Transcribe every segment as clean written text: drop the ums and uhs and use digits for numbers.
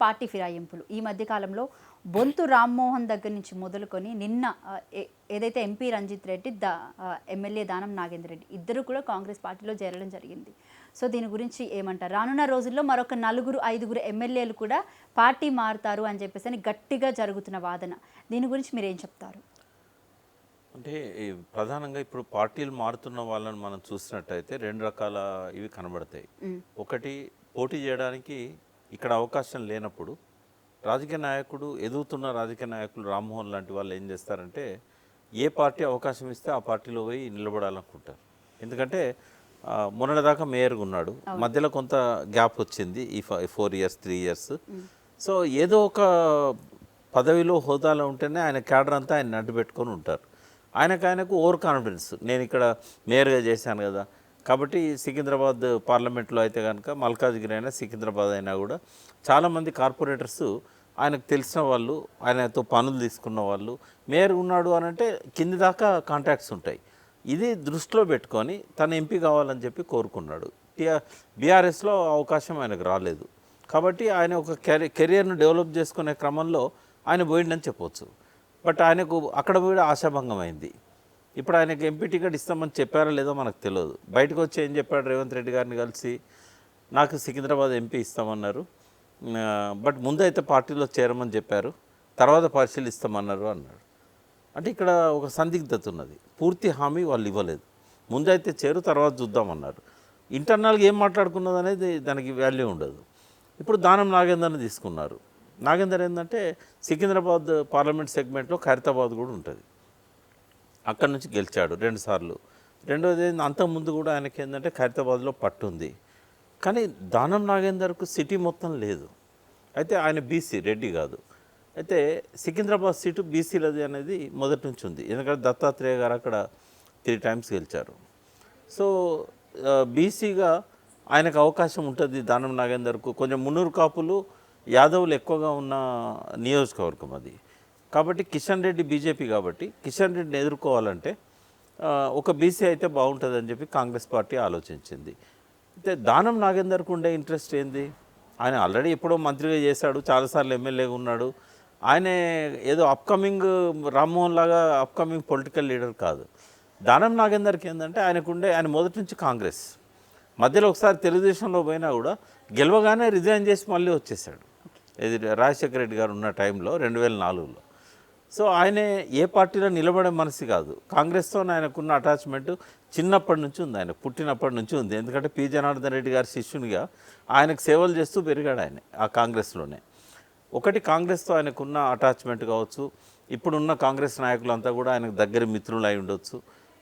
Party ఫిరాయింపులు ఈ మధ్య కాలంలో బొంతు రామ్మోహన్ దగ్గర నుంచి మొదలుకొని నిన్న ఏదైతే ఎంపీ రంజిత్ రెడ్డి ఎమ్మెల్యే దానం నాగేంద్ర రెడ్డి ఇద్దరు కూడా కాంగ్రెస్ పార్టీలో చేరడం జరిగింది. సో దీని గురించి ఏమంటారు? రానున్న రోజుల్లో మరొక 4-5 ఎమ్మెల్యేలు కూడా పార్టీ మారుతారు అని చెప్పేసి గట్టిగా జరుగుతున్న వాదన. దీని గురించి మీరు ఏం చెప్తారు? అంటే ప్రధానంగా ఇప్పుడు పార్టీలు మారుతున్న వాళ్ళని మనం చూసినట్టయితే రెండు రకాల ఇవి కనబడతాయి. ఒకటి, పోటీ చేయడానికి ఇక్కడ అవకాశం లేనప్పుడు రాజకీయ నాయకుడు, ఎదుగుతున్న రాజకీయ నాయకులు రామ్మోహన్ లాంటి వాళ్ళు ఏం చేస్తారంటే ఏ పార్టీ అవకాశం ఇస్తే ఆ పార్టీలో పోయి నిలబడాలనుకుంటారు. ఎందుకంటే మొన్నటిదాకా మేయర్గా ఉన్నాడు, మధ్యలో కొంత గ్యాప్ వచ్చింది ఈ 4 years 3 years. సో ఏదో ఒక పదవిలో హోదాలో ఉంటేనే ఆయన క్యాడర్ అంతా ఆయన అడ్డు పెట్టుకొని ఉంటారు. ఆయనకు ఓవర్ కాన్ఫిడెన్స్, నేను ఇక్కడ మేయర్గా చేశాను కదా, కాబట్టి సికింద్రాబాద్ పార్లమెంట్లో అయితే కనుక మల్కాజ్గిరి అయినా సికింద్రాబాద్ అయినా కూడా చాలామంది కార్పొరేటర్స్ ఆయనకు తెలిసిన వాళ్ళు, ఆయనతో పనులు తీసుకున్న వాళ్ళు, మేయర్ ఉన్నాడు అని అంటే కింది దాకా కాంటాక్ట్స్ ఉంటాయి. ఇది దృష్టిలో పెట్టుకొని తను ఎంపీ కావాలని చెప్పి కోరుకున్నాడు. బీఆర్ఎస్లో అవకాశం ఆయనకు రాలేదు కాబట్టి ఆయన ఒక కెరియర్ను డెవలప్ చేసుకునే క్రమంలో ఆయన పోయిండని చెప్పవచ్చు. బట్ ఆయనకు అక్కడ కూడా ఆశాభంగం అయింది. ఇప్పుడు ఆయనకు ఎంపీ టికెట్ ఇస్తామని చెప్పారో లేదో మనకు తెలియదు. బయటకు వచ్చి ఏం చెప్పాడు, రేవంత్ రెడ్డి గారిని కలిసి నాకు సికింద్రాబాద్ ఎంపీ ఇస్తామన్నారు, బట్ ముందైతే పార్టీలో చేరమని చెప్పారు, తర్వాత పరిశీలిస్తామన్నారు అన్నాడు. అంటే ఇక్కడ ఒక సందిగ్ధత ఉన్నది. పూర్తి హామీ వాళ్ళు ఇవ్వలేదు. ముందైతే చేరు, తర్వాత చూద్దామన్నారు. ఇంటర్నల్గా ఏం మాట్లాడుకున్నది అనేది దానికి వాల్యూ ఉండదు. ఇప్పుడు దానం నాగేందర్ని తీసుకున్నారు. నాగేందర్ ఏంటంటే సికింద్రాబాద్ పార్లమెంట్ సెగ్మెంట్లో ఖైరతాబాద్ కూడా ఉంటుంది, అక్కడి నుంచి గెలిచాడు 2 సార్లు. రెండోది అంతకుముందు కూడా ఆయనకి ఏంటంటే ఖైరతాబాద్లో పట్టు ఉంది. కానీ దానం నాగేందర్కు సిటీ మొత్తం లేదు. అయితే ఆయన బీసీ, రెడ్డి కాదు. అయితే సికింద్రాబాద్ సీటు బీసీలది అనేది మొదటి నుంచి ఉంది. ఎందుకంటే దత్తాత్రేయ గారు అక్కడ 3 times గెలిచారు. సో బీసీగా ఆయనకు అవకాశం ఉంటుంది దానం నాగేందర్కు. కొంచెం మున్నూరు కాపులు, యాదవులు ఎక్కువగా ఉన్న నియోజకవర్గం అది. కాబట్టి కిషన్ రెడ్డి బీజేపీ, కాబట్టి కిషన్ రెడ్డిని ఎదుర్కోవాలంటే ఒక బీసీ అయితే బాగుంటుందని చెప్పి కాంగ్రెస్ పార్టీ ఆలోచించింది. అయితే దానం నాగేందర్కు ఉండే ఇంట్రెస్ట్ ఏంది? ఆయన ఆల్రెడీ ఎప్పుడో మంత్రిగా చేశాడు, చాలాసార్లు ఎమ్మెల్యేగా ఉన్నాడు. ఆయన ఏదో అప్కమింగ్ రామ్మోహన్ లాగా అప్కమింగ్ పొలిటికల్ లీడర్ కాదు. దానం నాగేందర్కి ఏంటంటే ఆయన మొదటి నుంచి కాంగ్రెస్, మధ్యలో ఒకసారి తెలుగుదేశంలో పోయినా కూడా గెలవగానే రిజైన్ చేసి మళ్ళీ వచ్చేసాడు. ఇది రాజశేఖర రెడ్డి గారు ఉన్న టైంలో 2004లో. సో ఆయనే ఏ పార్టీలో నిలబడే మనసు కాదు. కాంగ్రెస్తో ఆయనకున్న అటాచ్మెంట్ చిన్నప్పటి నుంచి ఉంది, ఆయన పుట్టినప్పటి నుంచి ఉంది. ఎందుకంటే పి జనార్దన్ రెడ్డి గారి శిష్యునిగా ఆయనకు సేవలు చేస్తూ పెరిగాడు ఆయన ఆ కాంగ్రెస్లోనే. ఒకటి, కాంగ్రెస్తో ఆయనకున్న అటాచ్మెంట్ కావచ్చు, ఇప్పుడున్న కాంగ్రెస్ నాయకులంతా కూడా ఆయనకు దగ్గర మిత్రులు అయి ఉండొచ్చు.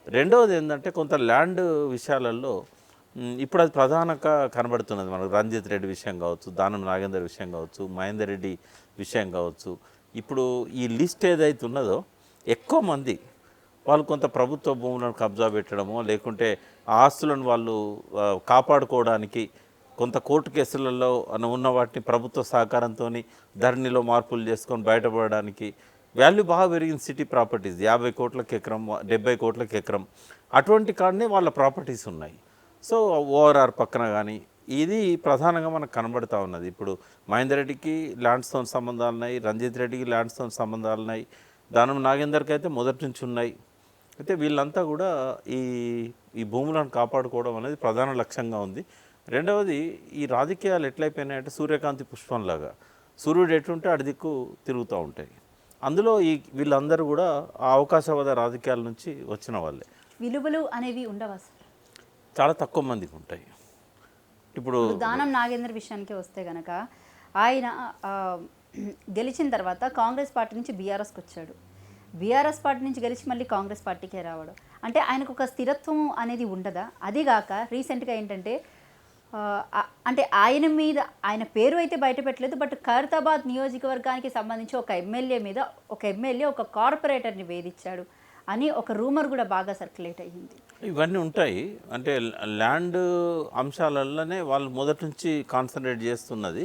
రెండవది ఏంటంటే కొంత ల్యాండ్ విషయాలలో ఇప్పుడు అది ప్రధానంగా కనబడుతున్నది మనకు. రంజిత్ రెడ్డి విషయం కావచ్చు, దానం నాగేందర్ విషయం కావచ్చు, మహేందర్ రెడ్డి విషయం కావచ్చు. ఇప్పుడు ఈ లిస్ట్ ఏదైతే ఉన్నదో ఎక్కువ మంది వాళ్ళు కొంత ప్రభుత్వ భూములను కబ్జా పెట్టడమో, లేకుంటే ఆస్తులను వాళ్ళు కాపాడుకోవడానికి కొంత కోర్టు కేసులలో ఉన్న వాటిని ప్రభుత్వ సహకారంతో ధరణిలో మార్పులు చేసుకొని బయటపడడానికి వాల్యూ బాగా పెరిగింది. సిటీ ప్రాపర్టీస్ 50 కోట్లకు ఎకరం, 70 కోట్లకు ఎకరం, అటువంటి కాడనే వాళ్ళ ప్రాపర్టీస్ ఉన్నాయి. సో ఓఆర్ఆర్ పక్కన కానీ ఇది ప్రధానంగా మనకు కనబడుతూ ఉన్నది. ఇప్పుడు మహేందర్ రెడ్డికి ల్యాండ్స్తో సంబంధాలు ఉన్నాయి, రంజిత్ రెడ్డికి ల్యాండ్స్తో సంబంధాలు ఉన్నాయి, దానం నాగేందర్కి అయితే మొదటి నుంచి ఉన్నాయి. అయితే వీళ్ళంతా కూడా ఈ భూములను కాపాడుకోవడం అనేది ప్రధాన లక్ష్యంగా ఉంది. రెండవది, ఈ రాజకీయాలు ఎట్లయిపోయినాయంటే సూర్యకాంతి పుష్పంలాగా, సూర్యుడు ఎటుంటే అడి దిక్కు తిరుగుతూ ఉంటాయి. అందులో వీళ్ళందరూ కూడా ఆ అవకాశవాద రాజకీయాల నుంచి వచ్చిన వాళ్ళే. విలువలు అనేవి ఉండవా? చాలా తక్కువ మందికి ఉంటాయి. ఇప్పుడు దానం నాగేందర్ విషయానికి వస్తే కనుక ఆయన గెలిచిన తర్వాత కాంగ్రెస్ పార్టీ నుంచి బీఆర్ఎస్కి వచ్చాడు. బీఆర్ఎస్ పార్టీ నుంచి గెలిచి మళ్ళీ కాంగ్రెస్ పార్టీకే రావడం అంటే ఆయనకు ఒక స్థిరత్వం అనేది ఉండదా? అదిగాక రీసెంట్గా ఏంటంటే అంటే ఆయన మీద, ఆయన పేరు అయితే బయట పెట్టలేదు, బట్ ఖైరతాబాద్ నియోజకవర్గానికి సంబంధించి ఒక ఎమ్మెల్యే ఒక కార్పొరేటర్ని వేధించాడు అని ఒక రూమర్ కూడా బాగా సర్క్యులేట్ అయ్యింది. ఇవన్నీ ఉంటాయి. అంటే ల్యాండ్ అంశాలలోనే వాళ్ళు మొదటి నుంచి కాన్సన్ట్రేట్ చేస్తున్నది.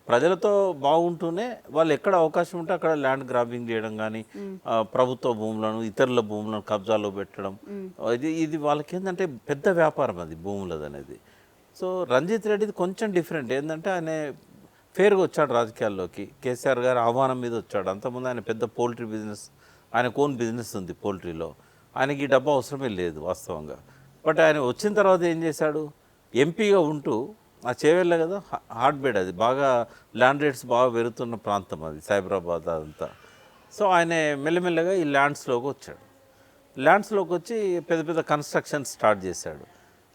ప్రజలతో బాగుంటూనే వాళ్ళు ఎక్కడ అవకాశం ఉంటే అక్కడ ల్యాండ్ గ్రాబింగ్ చేయడం కానీ, ప్రభుత్వ భూములను, ఇతరుల భూములను కబ్జాలో పెట్టడం, ఇది వాళ్ళకి ఏంటంటే పెద్ద వ్యాపారం అది భూములది అనేది. సో రంజిత్ రెడ్డిది కొంచెం డిఫరెంట్. ఏంటంటే ఆయన ఫేర్గా వచ్చాడు రాజకీయాల్లోకి. కేసీఆర్ గారు ఆహ్వానం మీద వచ్చాడు. అంతకుముందు ఆయన పెద్ద పోల్ట్రీ బిజినెస్, ఆయనకు ఓన్ బిజినెస్ ఉంది పోల్ట్రీలో. ఆయనకి ఈ డబ్బు అవసరమే లేదు వాస్తవంగా. బట్ ఆయన వచ్చిన తర్వాత ఏం చేశాడు, ఎంపీగా ఉంటూ ఆ చేవెళ్ళ కదా హార్ట్ బెడ్, అది బాగా ల్యాండ్ రేట్స్ బాగా పెరుగుతున్న ప్రాంతం అది, సైబరాబాద్ అదంతా. సో ఆయన మెల్లమెల్లగా ఈ ల్యాండ్స్లోకి వచ్చాడు. ల్యాండ్స్లోకి వచ్చి పెద్ద పెద్ద కన్స్ట్రక్షన్ స్టార్ట్ చేశాడు.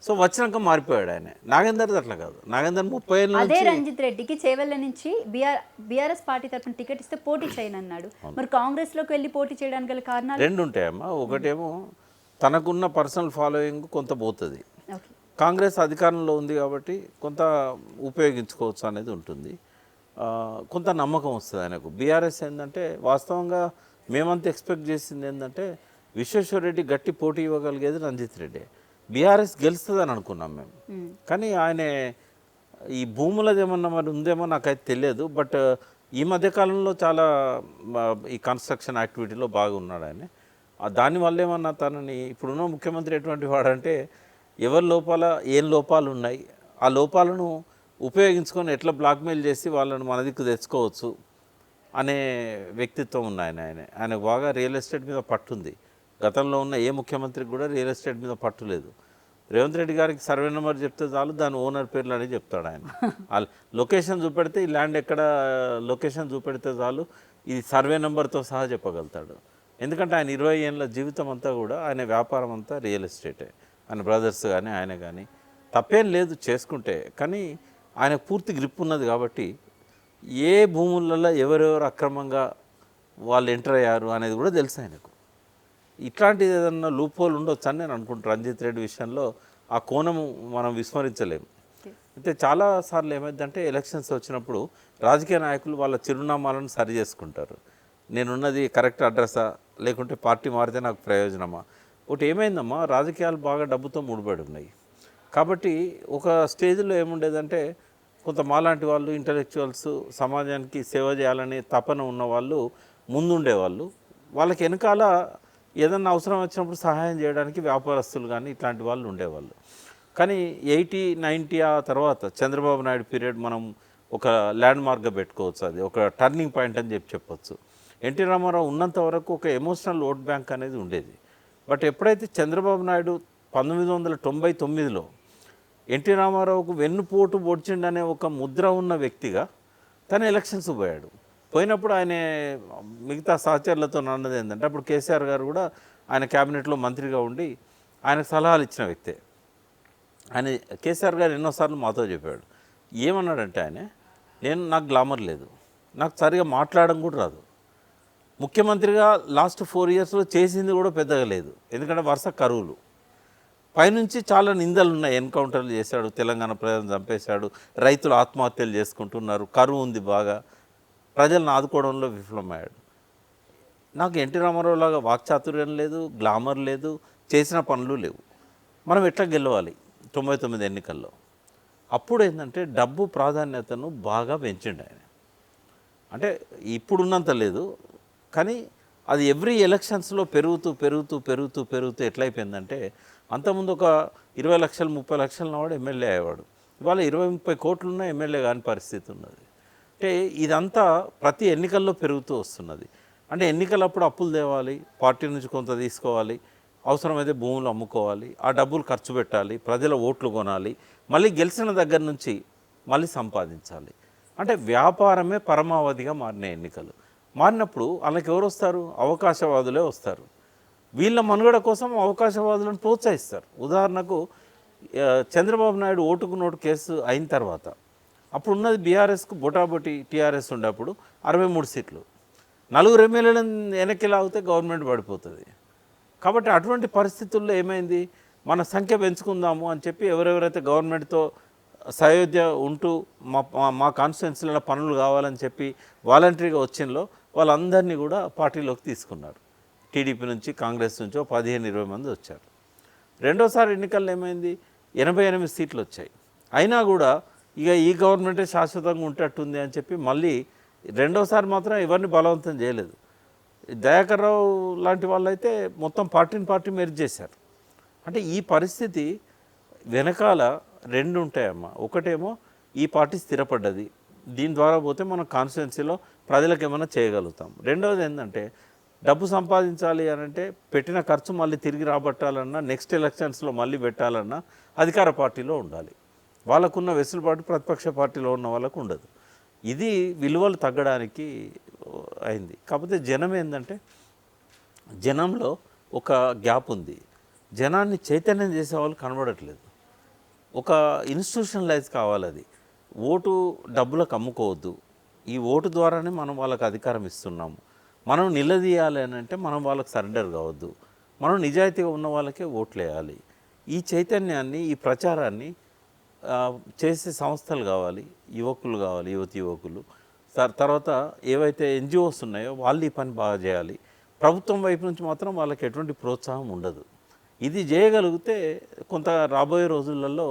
సో వచ్చినాక మారిపోయాడు ఆయన. నాగేందర్ది అట్లా కాదు. నాగేందర్ 30 ఏళ్ళ అదే నుంచి రంజిత్ రెడ్డికి చేవెళ్ళ నుంచి బీఆర్ఎస్ పార్టీ తరఫున టికెట్ ఇస్తే పోటీ చేయనన్నాడు. మరి కాంగ్రెస్లోకి వెళ్ళి పోటీ చేయడానికి గల కారణాలు రెండు ఉంటాయమ్మా. ఒకటేమో తనకున్న పర్సనల్ ఫాలోయింగ్ కొంత పోతుంది, ఓకే. కాంగ్రెస్ అధికారంలో ఉంది కాబట్టి కొంత ఉపయోగించుకోవచ్చు అనేది ఉంటుంది. కొంత నమ్మకం వస్తుంది ఆయనకు. బీఆర్ఎస్ ఏంటంటే వాస్తవంగా మేమంతా ఎక్స్పెక్ట్ చేసింది ఏంటంటే విశ్వేశ్వరరెడ్డి గట్టి పోటీ ఇవ్వగలిగేది రంజిత్ రెడ్డి. బీఆర్ఎస్ గెలుస్తుందని అనుకున్నాం మేము. కానీ ఆయన ఈ భూములది ఏమన్నా మరి ఉందేమో నాకైతే తెలియదు. బట్ ఈ మధ్యకాలంలో చాలా ఈ కన్స్ట్రక్షన్ యాక్టివిటీలో బాగా ఉన్నాడు ఆయన. దానివల్ల ఏమన్నా తనని, ఇప్పుడున్న ముఖ్యమంత్రి ఎటువంటి వాడంటే ఎవరి లోపాల ఏం లోపాలు ఉన్నాయి, ఆ లోపాలను ఉపయోగించుకొని ఎట్లా బ్లాక్మెయిల్ చేసి వాళ్ళని మన దిక్కు తెచ్చుకోవచ్చు అనే వ్యక్తిత్వం ఉంది ఆయనకు బాగా రియల్ ఎస్టేట్ మీద పట్టుంది. గతంలో ఉన్న ఏ ముఖ్యమంత్రికి కూడా రియల్ ఎస్టేట్ మీద పట్టు లేదు. రేవంత్ రెడ్డి గారికి సర్వే నెంబర్ చెప్తే చాలు, దాని ఓనర్ పేర్లు అని చెప్తాడు ఆయన. లొకేషన్ చూపెడితే ఈ ల్యాండ్ ఎక్కడ లొకేషన్ చూపెడితే చాలు, ఇది సర్వే నెంబర్తో సహా చెప్పగలుగుతాడు. ఎందుకంటే ఆయన 20 ఏళ్ళ జీవితం అంతా కూడా ఆయన వ్యాపారం అంతా రియల్ ఎస్టేటే. ఆయన బ్రదర్స్ కానీ ఆయన కానీ తప్పేం లేదు చేసుకుంటే. కానీ ఆయన పూర్తి గ్రిప్ ఉన్నది కాబట్టి ఏ భూములలో ఎవరెవరు అక్రమంగా వాళ్ళు ఎంటర్ అయ్యారు అనేది కూడా తెలుసు ఆయనకు. ఇట్లాంటిది ఏదన్నా లూప్ హోల్ ఉండొచ్చు అని నేను అనుకుంటాను రంజిత్ రెడ్డి విషయంలో. ఆ కోణము మనం విస్మరించలేము. అయితే చాలాసార్లు ఏమైందంటే ఎలక్షన్స్ వచ్చినప్పుడు రాజకీయ నాయకులు వాళ్ళ చిరునామాలను సరి చేసుకుంటారు. నేనున్నది కరెక్ట్ అడ్రస్సా, లేకుంటే పార్టీ మారితే నాకు ప్రయోజనమా. ఒకటి ఏమైందమ్మా, రాజకీయాలు బాగా డబ్బుతో ముడిపడి ఉన్నాయి కాబట్టి ఒక స్టేజ్లో ఏముండేదంటే కొంత మాలాంటి వాళ్ళు ఇంటలెక్చువల్స్, సమాజానికి సేవ చేయాలనే తపన ఉన్న వాళ్ళు ముందుండేవాళ్ళు. వాళ్ళకి వెనకాల ఏదన్నా అవసరం వచ్చినప్పుడు సహాయం చేయడానికి వ్యాపారస్తులు కానీ ఇట్లాంటి వాళ్ళు ఉండేవాళ్ళు. కానీ 80, 90 ఆ తర్వాత చంద్రబాబు నాయుడు పీరియడ్ మనం ఒక ల్యాండ్ మార్క్గా పెట్టుకోవచ్చు. అది ఒక టర్నింగ్ పాయింట్ అని చెప్పొచ్చు. ఎన్టీ రామారావు ఉన్నంత వరకు ఒక ఎమోషనల్ ఓట్ బ్యాంక్ అనేది ఉండేది. బట్ ఎప్పుడైతే చంద్రబాబు నాయుడు 1999లో ఎన్టీ రామారావుకు వెన్నుపోటు పొడిచిండనే ఒక ముద్ర ఉన్న వ్యక్తిగా తన ఎలక్షన్స్ పోయాడు. పోయినప్పుడు ఆయన మిగతా సహచరులతో అన్నది ఏంటంటే, అప్పుడు కేసీఆర్ గారు కూడా ఆయన క్యాబినెట్లో మంత్రిగా ఉండి ఆయనకు సలహాలు ఇచ్చిన వ్యక్తే. ఆయన కేసీఆర్ గారు ఎన్నోసార్లు మాతో చెప్పాడు. ఏమన్నాడంటే ఆయన, నాకు గ్లామర్ లేదు, నాకు సరిగా మాట్లాడడం కూడా రాదు, ముఖ్యమంత్రిగా లాస్ట్ 4 ఇయర్స్లో చేసింది కూడా పెద్దగా లేదు, ఎందుకంటే వరుస కరువులు, పైనుంచి చాలా నిందలు ఉన్నాయి, ఎన్కౌంటర్లు చేశాడు, తెలంగాణ ప్రజలను చంపేశాడు, రైతులు ఆత్మహత్యలు చేసుకుంటున్నారు, కరువు ఉంది బాగా, ప్రజలను ఆదుకోవడంలో విఫలమయ్యాడు. నాకు ఎన్టీ రామారావు లాగా వాక్చాతుర్యం లేదు, గ్లామర్ లేదు, చేసిన పనులు లేవు. మనం ఎట్లా గెలవాలి 99 ఎన్నికల్లో? అప్పుడు ఏంటంటే డబ్బు ప్రాధాన్యతను బాగా పెంచిండు ఆయన. అంటే ఇప్పుడున్నంత లేదు, కానీ అది ఎవ్రీ ఎలక్షన్స్లో పెరుగుతూ పెరుగుతూ పెరుగుతూ పెరుగుతూ ఎట్లయిపోయిందంటే, అంతకుముందు ఒక 20 లక్షలు 30 లక్షలు ఉన్నవాడు ఎమ్మెల్యే అయ్యేవాడు. ఇవాళ 20-30 కోట్లున్న ఎమ్మెల్యే కాని పరిస్థితి ఉన్నది. అంటే ఇదంతా ప్రతి ఎన్నికల్లో పెరుగుతూ వస్తున్నది. అంటే ఎన్నికలప్పుడు అప్పులు తేవాలి, పార్టీ నుంచి కొంత తీసుకోవాలి, అవసరమైతే భూములు అమ్ముకోవాలి, ఆ డబ్బులు ఖర్చు పెట్టాలి, ప్రజల ఓట్లు కొనాలి, మళ్ళీ గెలిచిన దగ్గర నుంచి మళ్ళీ సంపాదించాలి. అంటే వ్యాపారమే పరమావధిగా మారిన ఎన్నికలు. మారినప్పుడు వాళ్ళకి ఎవరు వస్తారు? అవకాశవాదులే వస్తారు. వీళ్ళ మనుగడ కోసం అవకాశవాదులను ప్రోత్సహిస్తారు. ఉదాహరణకు చంద్రబాబు నాయుడు ఓటుకు నోటు కేసు అయిన తర్వాత అప్పుడు ఉన్నది బీఆర్ఎస్కు బొటాబొటి టీఆర్ఎస్ ఉండేప్పుడు 63 సీట్లు, 4 ఎమ్మెల్యేలను వెనక్కి లాగితే గవర్నమెంట్ పడిపోతుంది. కాబట్టి అటువంటి పరిస్థితుల్లో ఏమైంది, మన సంఖ్య పెంచుకుందాము అని చెప్పి ఎవరెవరైతే గవర్నమెంట్తో సయోధ్య ఉంటూ మా కాన్స్టిట్యున్సీలలో పనులు కావాలని చెప్పి వాలంటరీగా వచ్చిందో వాళ్ళందరినీ కూడా పార్టీలోకి తీసుకున్నారు. టీడీపీ నుంచి, కాంగ్రెస్ నుంచో 15-20 మంది వచ్చారు. రెండోసారి ఎన్నికల్లో ఏమైంది, 88 సీట్లు వచ్చాయి. అయినా కూడా ఇక ఈ గవర్నమెంటే శాశ్వతంగా ఉంటట్టుంది అని చెప్పి మళ్ళీ రెండోసారి మాత్రం ఎవరిని బలవంతం చేయలేదు. దయాకర్ రావు లాంటి వాళ్ళైతే మొత్తం పార్టీ మెర్జ్ చేశారు. అంటే ఈ పరిస్థితి వెనకాల 2 ఉంటాయమ్మా. ఒకటేమో ఈ పార్టీ స్థిరపడ్డది, దీని ద్వారా పోతే మనం కాన్స్టిట్యున్సీలో ప్రజలకు ఏమైనా చేయగలుగుతాం. రెండవది ఏంటంటే డబ్బు సంపాదించాలి అని అంటే పెట్టిన ఖర్చు మళ్ళీ తిరిగి రాబట్టాలన్నా నెక్స్ట్ ఎలక్షన్స్లో మళ్ళీ పెట్టాలన్నా అధికార పార్టీలో ఉండాలి. వాళ్ళకున్న వెసులుబాటు ప్రతిపక్ష పార్టీలో ఉన్న వాళ్ళకు ఉండదు. ఇది విలువలు తగ్గడానికి అయింది. కాకపోతే జనం ఏంటంటే జనంలో ఒక గ్యాప్ ఉంది. జనాన్ని చైతన్యం చేసే వాళ్ళు కనబడట్లేదు. ఒక ఇన్స్టిట్యూషనలైజ్ కావాలి అది. ఓటు డబ్బులకు అమ్ముకోవద్దు. ఈ ఓటు ద్వారానే మనం వాళ్ళకి అధికారం ఇస్తున్నాము. మనం నిలదీయాలి అని అంటే మనం వాళ్ళకి సరెండర్ కావద్దు. మనం నిజాయితీగా ఉన్న వాళ్ళకే ఓట్లు వేయాలి. ఈ చైతన్యాన్ని, ఈ ప్రచారాన్ని చేసే సంస్థలు కావాలి, యువకులు కావాలి, యువకులు. తర్వాత ఏవైతే ఎన్జిఓస్ ఉన్నాయో వాళ్ళు ఈ పని బాగా చేయాలి. ప్రభుత్వం వైపు నుంచి మాత్రం వాళ్ళకి ఎటువంటి ప్రోత్సాహం ఉండదు. ఇది చేయగలిగితే కొంత రాబోయే రోజులలో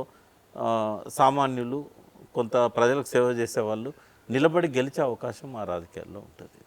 సామాన్యులు, కొంత ప్రజలకు సేవ చేసేవాళ్ళు నిలబడి గెలిచే అవకాశం మా రాజకీయాల్లో ఉంటుంది.